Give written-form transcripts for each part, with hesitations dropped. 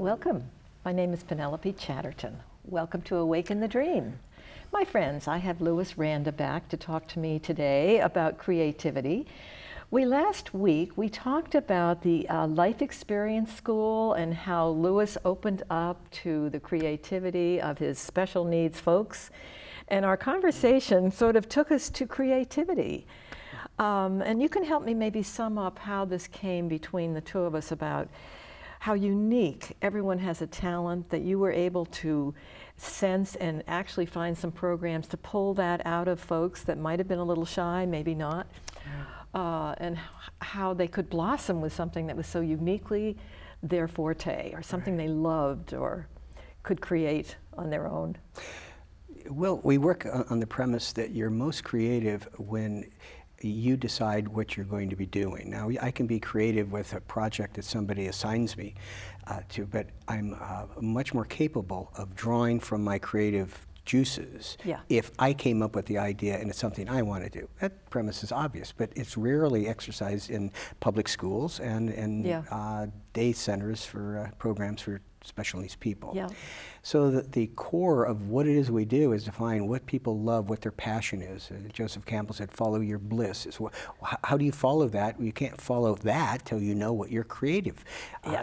Welcome. My name is Penelope Chatterton. Welcome to Awaken the Dream. My friends, I have Randa back to talk to me today about creativity. Last week we talked about the Life Experience School and how Lewis opened up to the creativity of his special needs folks. And our conversation sort of took us to creativity. And you can help me maybe sum up how this came between the two of us about how unique everyone has a talent, that you were able to sense and actually find some programs to pull that out of folks that might have been a little shy, maybe not, and how they could blossom with something that was so uniquely their forte, or something they loved or could create on their own. Well, we work on the premise that you're most creative when you decide what you're going to be doing. Now, I can be creative with a project that somebody assigns me to, but I'm much more capable of drawing from my creative juices if I came up with the idea and it's something I want to do. That premise is obvious, but it's rarely exercised in public schools and day centers for programs for special needs people. So the core of what it is we do is define what people love, what their passion is. Joseph Campbell said, follow your bliss. How do you follow that? Well, you can't follow that till you know what you're creative,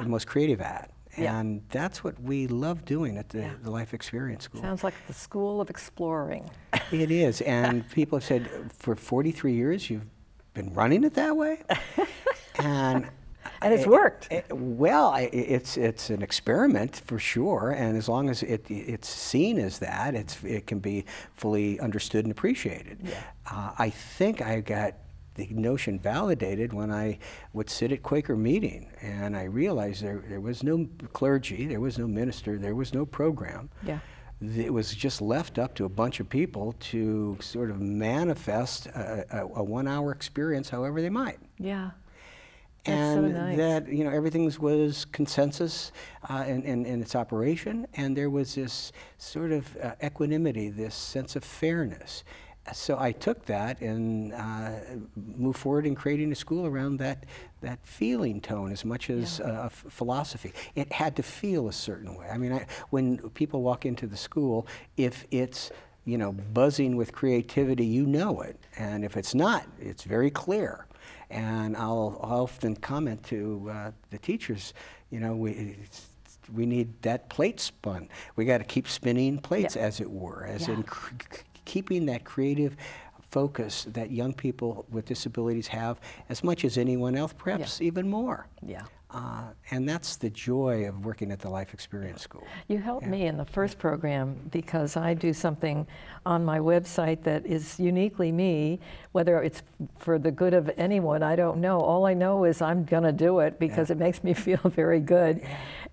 most creative at. And that's what we love doing at the Life Experience School. Sounds like the school of exploring. It is, and people have said, for 43 years you've been running it that way? And it's worked. It's an experiment for sure, and as long as it's seen as that, it can be fully understood and appreciated. I think I got the notion validated when I would sit at Quaker meeting, and I realized there was no clergy, there was no minister, there was no program. It was just left up to a bunch of people to sort of manifest a 1 hour experience however they might. And so nice. That, you know, everything was consensus in its operation, and there was this sort of equanimity, this sense of fairness. So I took that and moved forward in creating a school around that feeling tone as much as philosophy. It had to feel a certain way. I mean, when people walk into the school, if it's, you know, buzzing with creativity, you know it. And if it's not, it's very clear. And I'll often comment to the teachers, you know, we need that plate spun. We got to keep spinning plates, as it were, as in keeping that creative focus that young people with disabilities have as much as anyone else, perhaps even more. And that's the joy of working at the Life Experience School. You helped me in the first program because I do something on my website that is uniquely me. Whether it's for the good of anyone, I don't know. All I know is I'm going to do it because it makes me feel very good.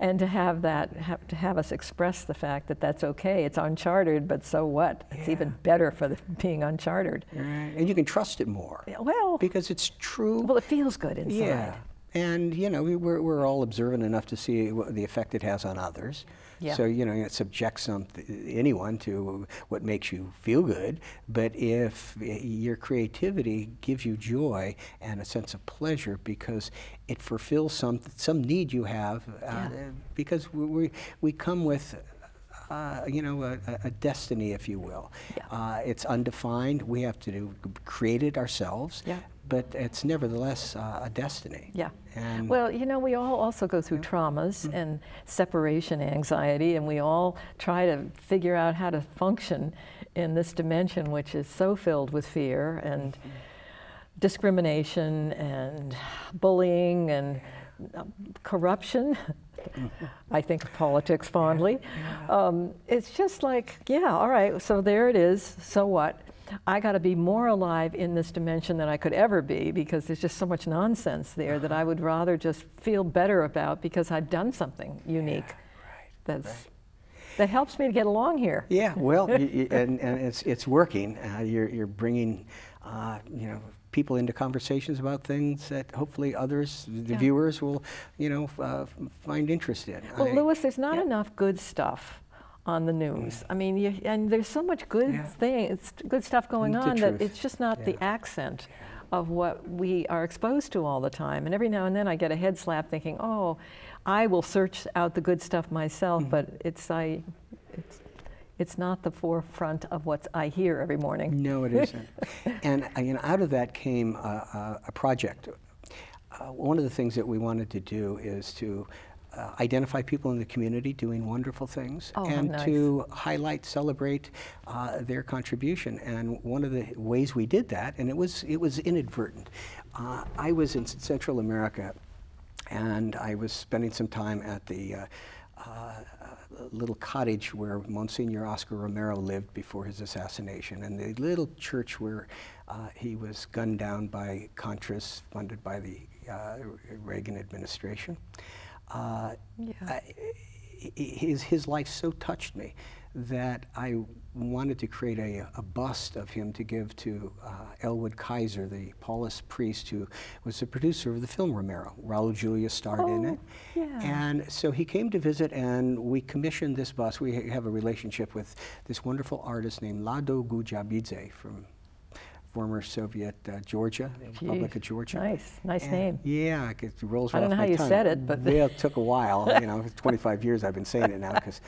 And to have that, have us express the fact that that's okay. It's uncharted, but so what? It's even better for being uncharted. And you can trust it more. Well, because it's true. Well, it feels good inside. And, you know, we're all observant enough to see the effect it has on others. So, you know, it subjects anyone to what makes you feel good. But if your creativity gives you joy and a sense of pleasure because it fulfills some need you have, because we come with you know, a destiny, if you will. It's undefined. We have to create it ourselves. But it's nevertheless a destiny. And well, you know, we all also go through traumas and separation anxiety, and we all try to figure out how to function in this dimension, which is so filled with fear and discrimination and bullying and corruption. I think of politics fondly. It's just like, all right, so there it is, so what? I got to be more alive in this dimension than I could ever be, because there's just so much nonsense there that I would rather just feel better about because I've done something unique that helps me to get along here. Well, and it's working. You're bringing, you know, people into conversations about things that hopefully others, the viewers, will, you know, find interest in. Well, Lewis, there's not enough good stuff on the news. I mean, and there's so much good good stuff going on that it's just not the accent of what we are exposed to all the time. And every now and then I get a head slap thinking, oh, I will search out the good stuff myself, but it's not the forefront of what I hear every morning. No, it isn't. And out of that came a project. One of the things that we wanted to do is to identify people in the community doing wonderful things, and nice. to highlight, celebrate their contribution. And one of the ways we did that, and it was inadvertent. I was in Central America, and I was spending some time at the little cottage where Monsignor Oscar Romero lived before his assassination, and the little church where he was gunned down by Contras funded by the Reagan administration. His life so touched me that I wanted to create a bust of him to give to Elwood Kaiser, the Paulist priest who was the producer of the film Romero. Raul Julia starred in it. Yeah. And so he came to visit, and we commissioned this bust. We have a relationship with this wonderful artist named Lado Gujabidze from former Soviet Georgia, Republic of Georgia. Nice name. Yeah, it rolls I off don't know my how you tongue. said it, but Well, it took a while. 25 years I've been saying it now, because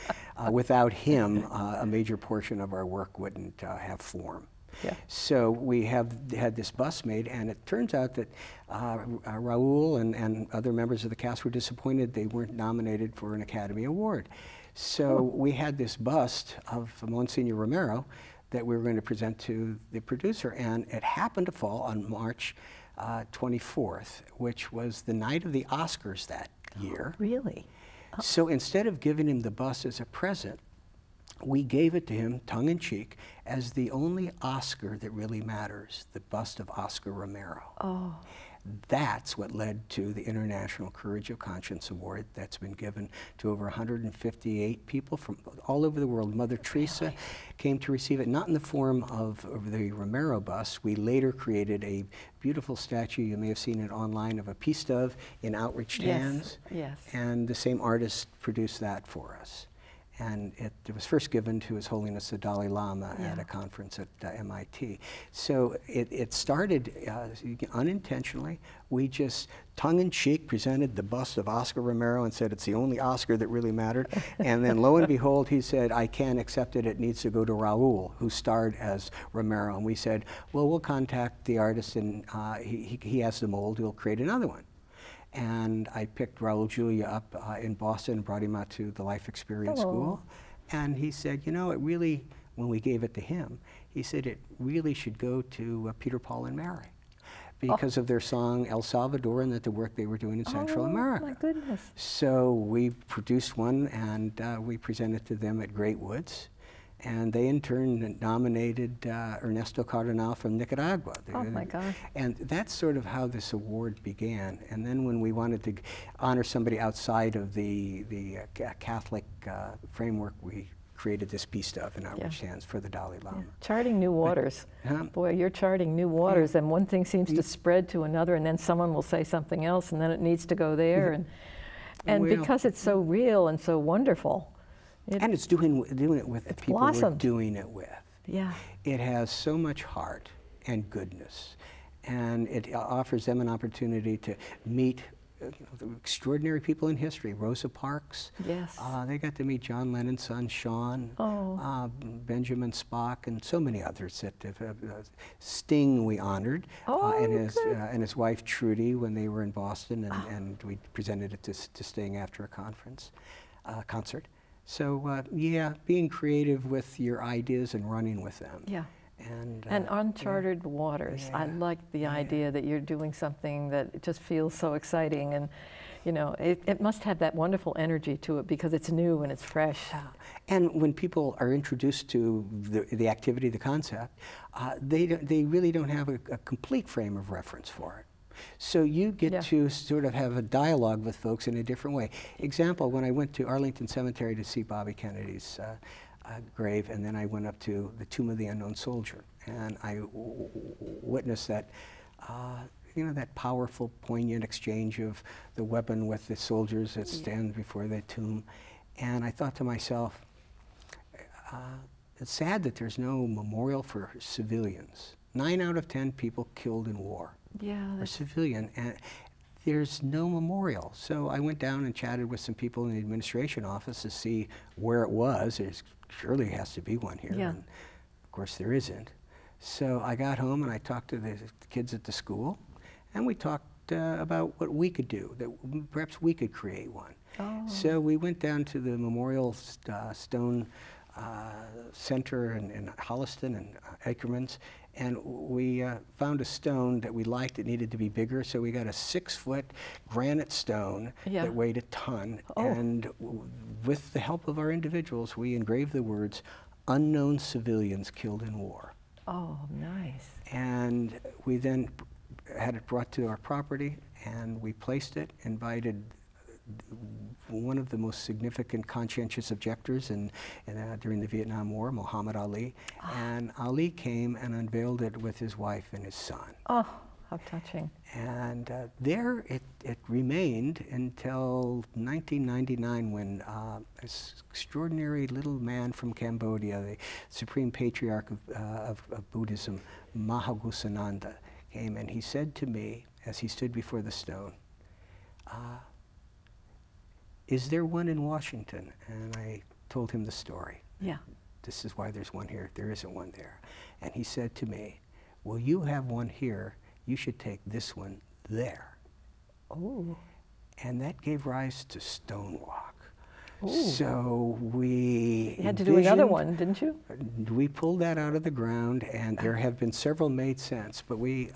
without him, a major portion of our work wouldn't have form. Yeah. So we had this bus made, and it turns out that Raul and other members of the cast were disappointed they weren't nominated for an Academy Award. So we had this bust of Monsignor Romero that we were going to present to the producer, and it happened to fall on March 24th, which was the night of the Oscars that year. Really? So instead of giving him the bust as a present, we gave it to him tongue-in-cheek as the only Oscar that really matters, the bust of Oscar Romero. Oh. That's what led to the International Courage of Conscience Award that's been given to over 158 people from all over the world. Mother Teresa came to receive it, not in the form of the Romero bus. We later created a beautiful statue, you may have seen it online, of a peace dove in outreached hands. Yes. And the same artist produced that for us. And it was first given to His Holiness the Dalai Lama at a conference at MIT. So it started unintentionally. We just tongue-in-cheek presented the bust of Oscar Romero and said it's the only Oscar that really mattered. And then lo and behold, he said, I can't accept it, it needs to go to Raul, who starred as Romero. And we said, well, we'll contact the artist, and he has the mold, he'll create another one. And I picked Raul Julia up in Boston and brought him out to the Life Experience School. And he said, it really, when we gave it to him, he said it really should go to Peter, Paul, and Mary because of their song El Salvador and the work they were doing in Central America. Oh, my goodness. So we produced one, and we presented to them at Great Woods. And they in turn nominated Ernesto Cardenal from Nicaragua. Oh my gosh. And that's sort of how this award began. And then when we wanted to honor somebody outside of the Catholic framework, we created this peace dove in outreach hands for the Dalai Lama. Charting new waters. Boy, you're charting new waters, and one thing seems to spread to another, and then someone will say something else, and then it needs to go there. And because it's so real and so wonderful. And it's doing it with the people we're doing it with. Yeah. It has so much heart and goodness, and it offers them an opportunity to meet the extraordinary people in history. Rosa Parks. Yes. They got to meet John Lennon's son, Sean, Benjamin Spock, and so many others. Sting we honored, and his wife Trudy when they were in Boston, and we presented it to Sting after a concert. So yeah, being creative with your ideas and running with them. Yeah. And uncharted waters. I like the idea that you're doing something that just feels so exciting, and it must have that wonderful energy to it because it's new and it's fresh. Yeah. And when people are introduced to the activity, the concept, they really don't have a complete frame of reference for it. So you get to sort of have a dialogue with folks in a different way. Example, when I went to Arlington Cemetery to see Bobby Kennedy's grave, and then I went up to the Tomb of the Unknown Soldier, and I witnessed that, that powerful, poignant exchange of the weapon with the soldiers that stand before the tomb. And I thought to myself, it's sad that there's no memorial for civilians. 9 out of 10 people killed in war are civilian, and there's no memorial. So I went down and chatted with some people in the administration office to see where it was. There surely has to be one here. Yeah. And of course there isn't. So I got home and I talked to the kids at the school, and we talked about what we could do, that perhaps we could create one. Oh. So we went down to the Memorial Stone Center in Holliston and Ackermans, and we found a stone that we liked. It needed to be bigger, so we got a 6-foot granite stone that weighed a ton, and with the help of our individuals, we engraved the words, "Unknown civilians killed in war." Oh, nice. And we then had it brought to our property, and we placed it, invited one of the most significant conscientious objectors during the Vietnam War, Muhammad Ali. And Ali came and unveiled it with his wife and his son. Oh, how touching. And there it remained until 1999, when this extraordinary little man from Cambodia, the Supreme Patriarch of Buddhism, Mahagusananda, came, and he said to me, as he stood before the stone, "Is there one in Washington?" And I told him the story. Yeah. This is why there's one here. There isn't one there. And he said to me, "Well, you have one here. You should take this one there." Oh. And that gave rise to Stonewalk. Ooh. So we You had to do another one, didn't you? We pulled that out of the ground, and there have been several made since, but we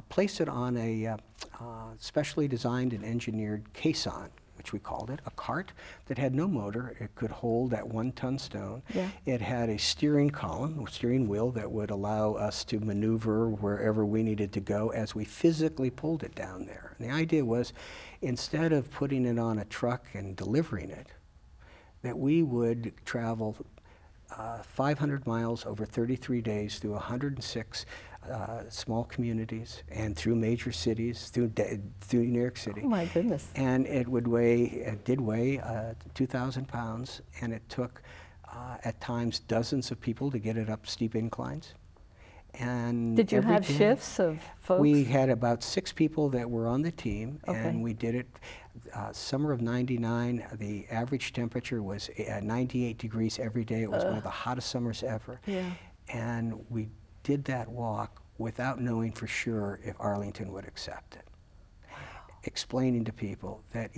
placed it on a specially designed and engineered caisson, which we called it, a cart that had no motor. It could hold that 1-ton stone. Yeah. It had a steering column, a steering wheel that would allow us to maneuver wherever we needed to go as we physically pulled it down there. And the idea was, instead of putting it on a truck and delivering it, that we would travel 500 miles over 33 days through 106 small communities and through major cities, through New York City. Oh my goodness. And it did weigh 2,000 pounds, and it took at times dozens of people to get it up steep inclines. And did you have day, shifts of folks? We had about 6 people that were on the team, Okay. and we did it summer of '99. The average temperature was 98 degrees every day. It was one of the hottest summers ever. Yeah. And we did that walk without knowing for sure if Arlington would accept it. Explaining to people that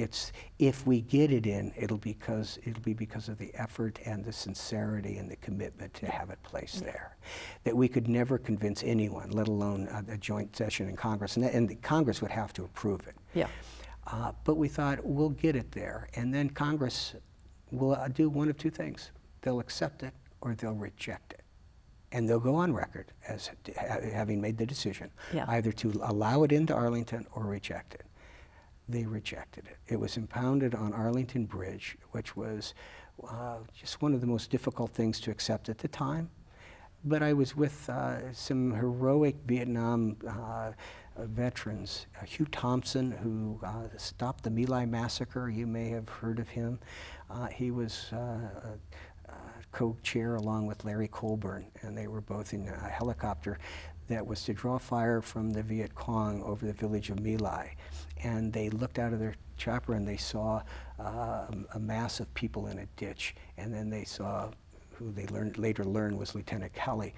if we get it in, it'll be because of the effort and the sincerity and the commitment to have it placed there. That we could never convince anyone, let alone a joint session in Congress, and Congress would have to approve it. Yeah. But we thought, we'll get it there, and then Congress will do one of two things. They'll accept it or they'll reject it. And they'll go on record as having made the decision, either to allow it into Arlington or reject it. They rejected it. It was impounded on Arlington Bridge, which was just one of the most difficult things to accept at the time. But I was with some heroic Vietnam veterans. Hugh Thompson, who stopped the My Lai massacre. You may have heard of him. He was co-chair along with Larry Colburn, and they were both in a helicopter that was to draw fire from the Viet Cong over the village of My Lai. And they looked out of their chopper and they saw a mass of people in a ditch, and then they saw who they later learned was Lieutenant Kelly,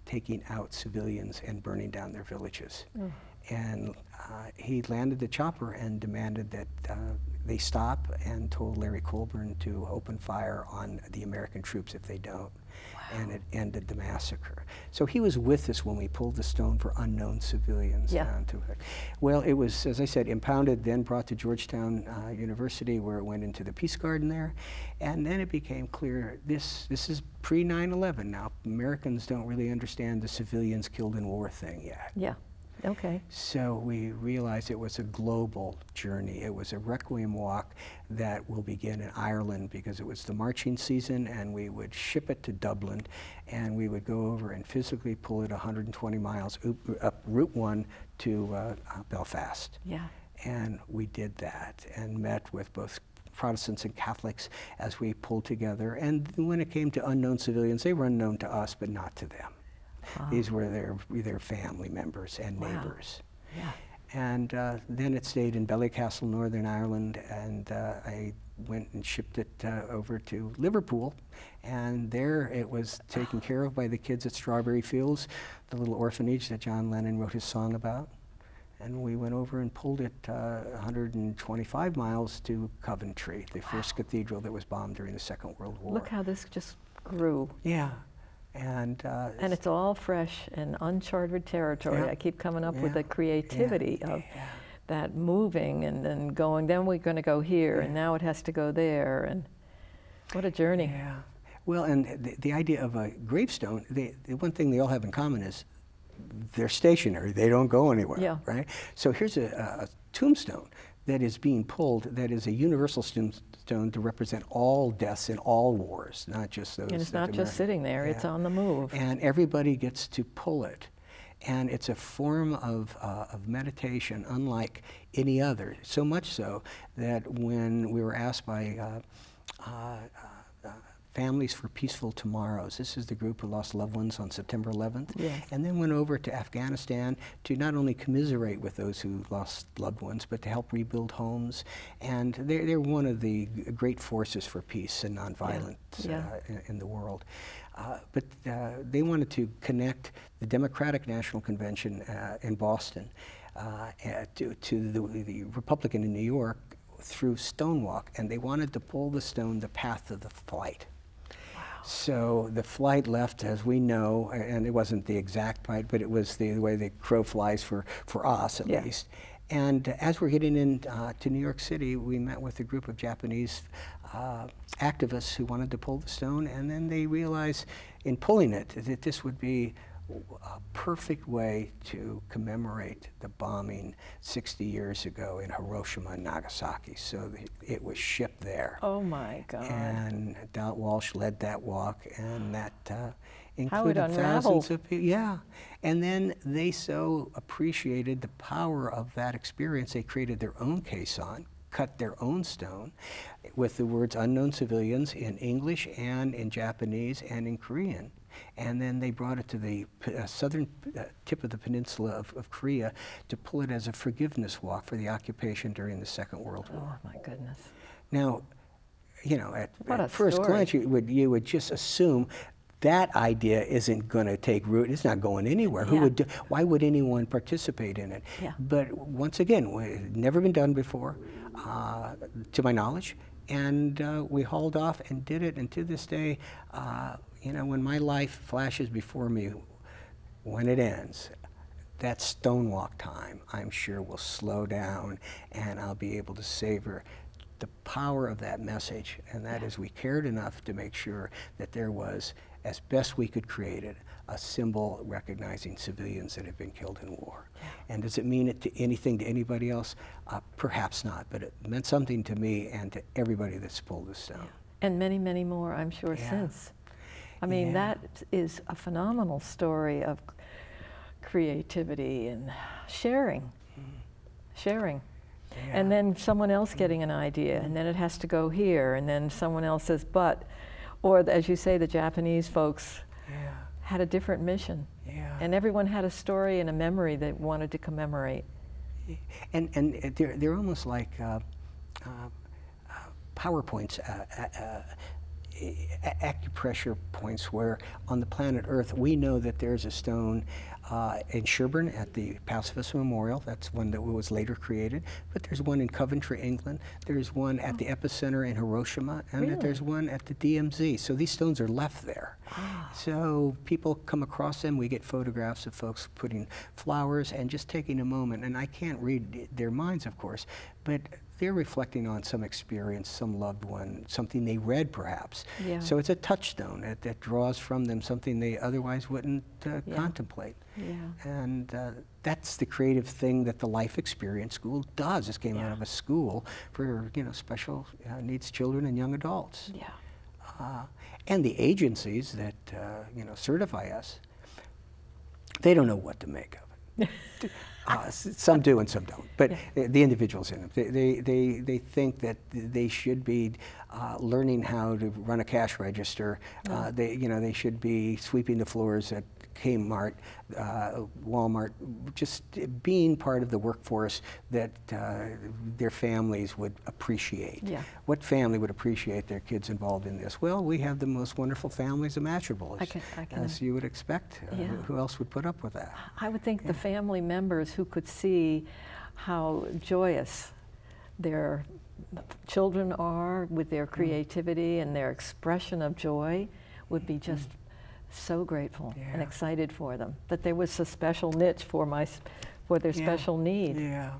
taking out civilians and burning down their villages. And he landed the chopper and demanded that they stop, and told Larry Colburn to open fire on the American troops if they don't. Wow. And it ended the massacre. So he was with us when we pulled the stone for unknown civilians down to it. Well, it was, as I said, impounded, then brought to Georgetown University, where it went into the Peace Garden there. And then it became clear, this is pre-9/11 now. Americans don't really understand the civilians killed in war thing yet. Yeah. Okay. So we realized it was a global journey. It was a requiem walk that will begin in Ireland, because it was the marching season, and we would ship it to Dublin, and we would go over and physically pull it 120 miles up Route 1 to Belfast. Yeah. And we did that and met with both Protestants and Catholics as we pulled together. And when it came to unknown civilians, they were unknown to us, but not to them. These were their family members and neighbors. Yeah. And then it stayed in Ballycastle, Northern Ireland, and I went and shipped it over to Liverpool, and there it was taken care of by the kids at Strawberry Fields, the little orphanage that John Lennon wrote his song about. And we went over and pulled it 125 miles to Coventry, the first cathedral that was bombed during the Second World War. Look how this just grew. Yeah. And it's all fresh and uncharted territory. Yeah. I keep coming up with the creativity of that moving and then going, then we're going to go here, and now it has to go there, and what a journey. Yeah. Well, and the idea of a gravestone, the one thing they all have in common is they're stationary. They don't go anywhere, right? So here's a tombstone that is being pulled that is a universal tombstone to represent all deaths in all wars, not just those. And it's not just sitting there, it's on the move. And everybody gets to pull it. And it's a form of meditation unlike any other, so much so that when we were asked by Families for Peaceful Tomorrows. This is the group who lost loved ones on September 11th. Yes. And then went over to Afghanistan to not only commiserate with those who lost loved ones, but to help rebuild homes. And they're one of the great forces for peace and nonviolence in the world. But they wanted to connect the Democratic National Convention in Boston to the Republican in New York through Stonewalk, and they wanted to pull the stone the path of the flight. So the flight left, as we know, and it wasn't the exact flight, but it was the way the crow flies for us, at least. And as we're getting into New York City, we met with a group of Japanese activists who wanted to pull the stone, and then they realized in pulling it that this would be a perfect way to commemorate the bombing 60 years ago in Hiroshima and Nagasaki. So it was shipped there. Oh my God. And Dot Walsh led that walk, and that How it included unraveled. thousands of people. Yeah. And then they so appreciated the power of that experience, they created their own caisson, cut their own stone with the words unknown civilians in English and in Japanese and in Korean. And then they brought it to the southern tip of the peninsula of Korea to pull it as a forgiveness walk for the occupation during the Second World War. Oh my goodness. Now, you know, at first story. glance, you would just assume that idea isn't going to take root. It's not going anywhere. Why would anyone participate in it? Yeah. But once again, it's never been done before, to my knowledge. And we hauled off and did it. And to this day, you know, when my life flashes before me, when it ends, that stonewalk time, I'm sure, will slow down, and I'll be able to savor the power of that message. And that is, we cared enough to make sure that there was, as best we could create it, a symbol recognizing civilians that have been killed in war. And does it mean anything to anybody else? Perhaps not, but it meant something to me and to everybody that's pulled this stone. And many, many more, I'm sure, since. I mean, that is a phenomenal story of creativity and sharing. Sharing. Yeah. And then someone else getting an idea, and then it has to go here, and then someone else says, but, or as you say, the Japanese folks had a different mission. And everyone had a story and a memory they wanted to commemorate. And they're almost like PowerPoints, acupressure points, where on the planet Earth we know that there's a stone in Sherborne at the Pacifist Memorial. That's one that was later created. But there's one in Coventry, England. There's one at the epicenter in Hiroshima, and there's one at the DMZ. So these stones are left there. So people come across them. We get photographs of folks putting flowers and just taking a moment. And I can't read their minds, of course, but they're reflecting on some experience, some loved one, something they read perhaps. So it's a touchstone that draws from them something they otherwise wouldn't contemplate. And that's the creative thing that the Life Experience School does. This came out of a school for special needs children and young adults. And the agencies that certify us, they don't know what to make of it. Some do and some don't, but the individuals in them, they think that they should be learning how to run a cash register. They should be sweeping the floors at Kmart, Walmart, just being part of the workforce that their families would appreciate. Yeah. What family would appreciate their kids involved in this? Well, we have the most wonderful families imaginable, as you would expect. Who else would put up with that? I would think the family members who could see how joyous their children are with their creativity and their expression of joy would be just so grateful and excited for them, that there was a special niche for their special need. Yeah.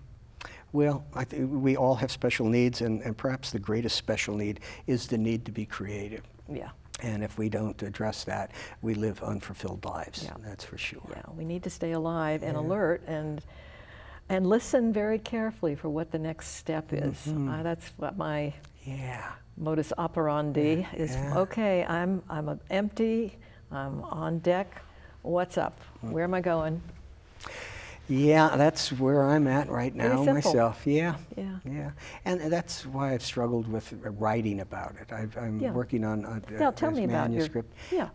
Well, I think we all have special needs, and perhaps the greatest special need is the need to be creative. Yeah. And if we don't address that, we live unfulfilled lives. Yeah. That's for sure. Yeah, we need to stay alive and alert and listen very carefully for what the next step is. That's what my modus operandi is. Okay, I'm empty. I'm on deck. What's up? Where am I going? Yeah, that's where I'm at right now myself. Yeah. And that's why I've struggled with writing about it. I'm working on a tell me about manuscript. It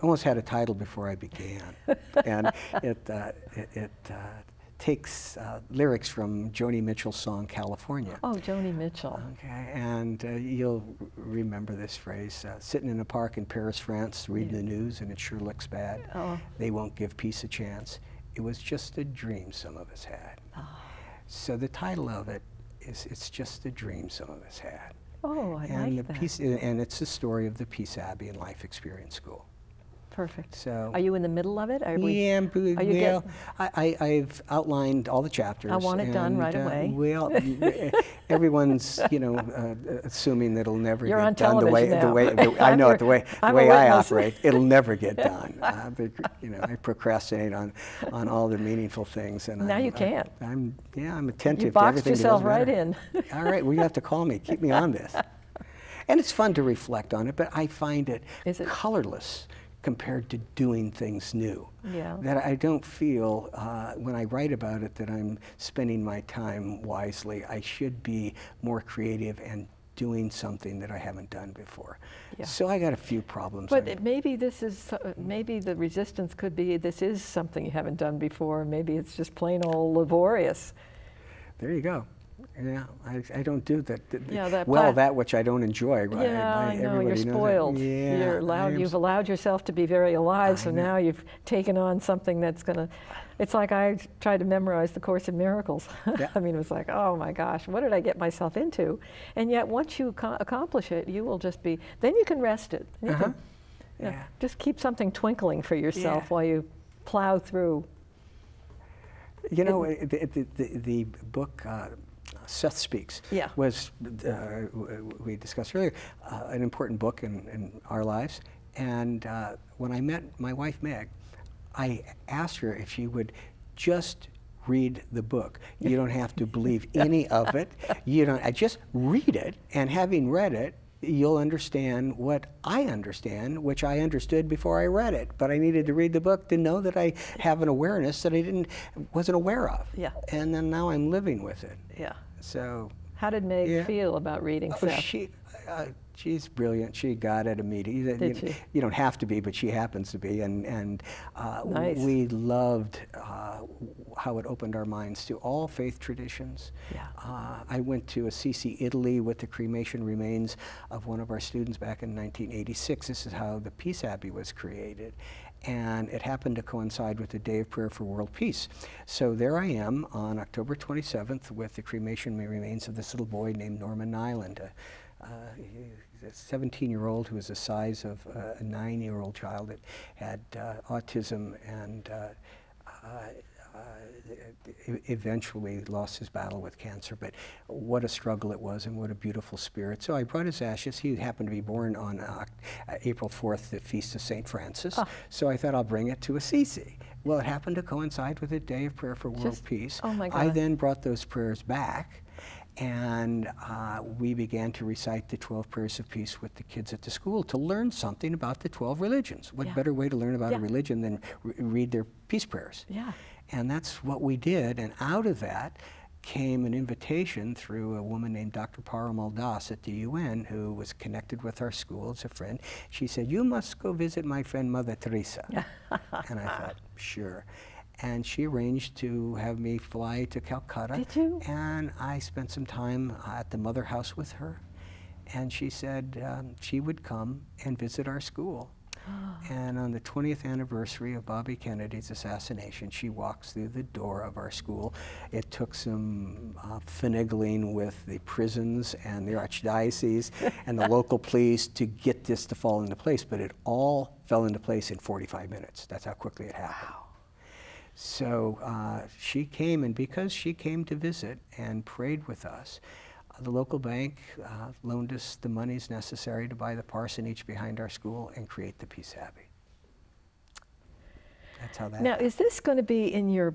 almost had a title before I began, and it takes lyrics from Joni Mitchell's song "California." Oh, Joni Mitchell. Okay, and you'll remember this phrase: "Sitting in a park in Paris, France, reading the news, and it sure looks bad. They won't give peace a chance. It was just a dream some of us had." So the title of it is "It's Just a Dream Some of Us Had." Oh, I like that. And it's the story of the Peace Abbey and Life Experience School. Perfect. So, are you in the middle of it? I've outlined all the chapters. I want it done right away. Well, everyone's assuming that it'll never You're get on done television the way I know it, the way I operate. It'll never get done. I procrastinate on all the meaningful things, and now you can't. I'm attentive you to everything. You boxed yourself right in. All right, well, you have to call me. Keep me on this. And it's fun to reflect on it, but I find it colorless compared to doing things new. Yeah. That I don't feel, when I write about it, that I'm spending my time wisely. I should be more creative and doing something that I haven't done before. Yeah. So I got a few problems. But maybe this is, maybe the resistance could be this is something you haven't done before. Maybe it's just plain old laborious. There you go. Yeah, I don't do that. That that which I don't enjoy. I know, you're spoiled. You've allowed yourself to be very alive, so now you've taken on something that's going to, it's like I tried to memorize the Course in Miracles. I mean, it was like, oh my gosh, what did I get myself into? And yet once you accomplish it, you will just be, then you can rest it. You can, just keep something twinkling for yourself while you plow through. You know, the book, Seth Speaks, was, we discussed earlier, an important book in our lives. And when I met my wife, Meg, I asked her if she would just read the book. You don't have to believe any of it. I just read it, and having read it, you'll understand what I understand, which I understood before I read it. But I needed to read the book to know that I have an awareness that I wasn't aware of. Yeah. And then now I'm living with it. Yeah. So. How did Meg feel about reading Seth? She's brilliant. She got it immediately. Did she? You don't have to be, but she happens to be. And nice. We loved how it opened our minds to all faith traditions. Yeah. I went to Assisi, Italy with the cremation remains of one of our students back in 1986. This is how the Peace Abbey was created. And it happened to coincide with the Day of Prayer for World Peace. So there I am on October 27th with the cremation remains of this little boy named Norman Nyland, a 17-year-old who was the size of a 9-year-old child that had autism and eventually lost his battle with cancer. But what a struggle it was, and what a beautiful spirit. So I brought his ashes. He happened to be born on April 4th, the feast of St. Francis. So I thought I'll bring it to Assisi. Well, it happened to coincide with the Day of Prayer for World Peace. Oh my God. I then brought those prayers back And we began to recite the 12 prayers of peace with the kids at the school to learn something about the 12 religions. What better way to learn about a religion than read their peace prayers? Yeah. And that's what we did. And out of that came an invitation through a woman named Dr. Parimal Das at the UN, who was connected with our school as a friend. She said, "You must go visit my friend Mother Teresa." And I thought, sure. And she arranged to have me fly to Calcutta. Did you? And I spent some time at the Mother House with her. And she said she would come and visit our school. And on the 20th anniversary of Bobby Kennedy's assassination, she walks through the door of our school. It took some finagling with the prisons and the archdiocese and the local police to get this to fall into place, but it all fell into place in 45 minutes. That's how quickly it happened. Wow. So she came, and because she came to visit and prayed with us, the local bank loaned us the monies necessary to buy the parsonage behind our school and create the Peace Abbey. That's how that Now, happened. is this going to be in your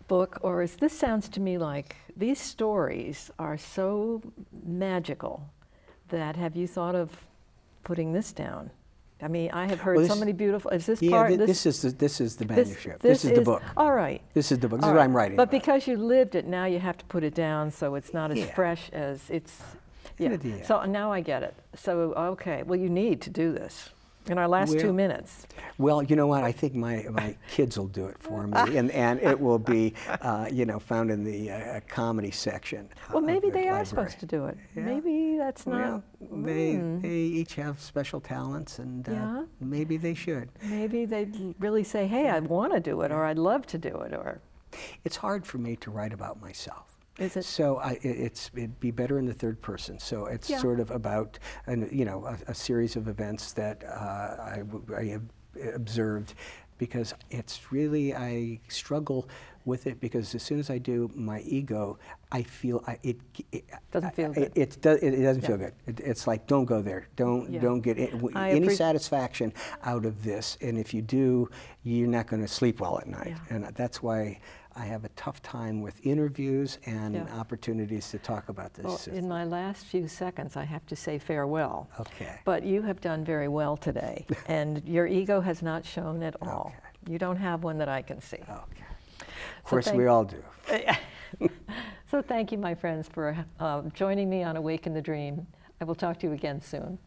book, or is this sounds to me like these stories are so magical that have you thought of putting this down? I mean, I have heard so many beautiful. Is this part? Yeah, this is the manuscript. This is the book. All right. This is the book. This is what I'm writing. But because you lived it, now you have to put it down, so it's not as fresh as it's. Yeah. So now I get it. So okay, well, you need to do this in our last 2 minutes. Well, you know what? I think my kids will do it for me, and it will be found in the comedy section. Well, maybe they are library. supposed to do it. Yeah. Maybe that's not. Well, they each have special talents, and maybe they should. Maybe they'd really say, "Hey, I want to do it," or "I'd love to do it," or. It's hard for me to write about myself. Is it? So it'd be better in the third person. So it's sort of about a series of events that I have observed, because it's really, I struggle with it, because as soon as I do, my ego, I feel it doesn't feel good. It doesn't feel good. It's like, don't go there. Don't get any satisfaction out of this. And if you do, you're not going to sleep well at night. Yeah. And that's why I have a tough time with interviews and opportunities to talk about this. Well, in my last few seconds, I have to say farewell. Okay. But you have done very well today, and your ego has not shown at all. Okay. You don't have one that I can see. Okay. Of course, we all do. So thank you, my friends, for joining me on Awaken the Dream. I will talk to you again soon.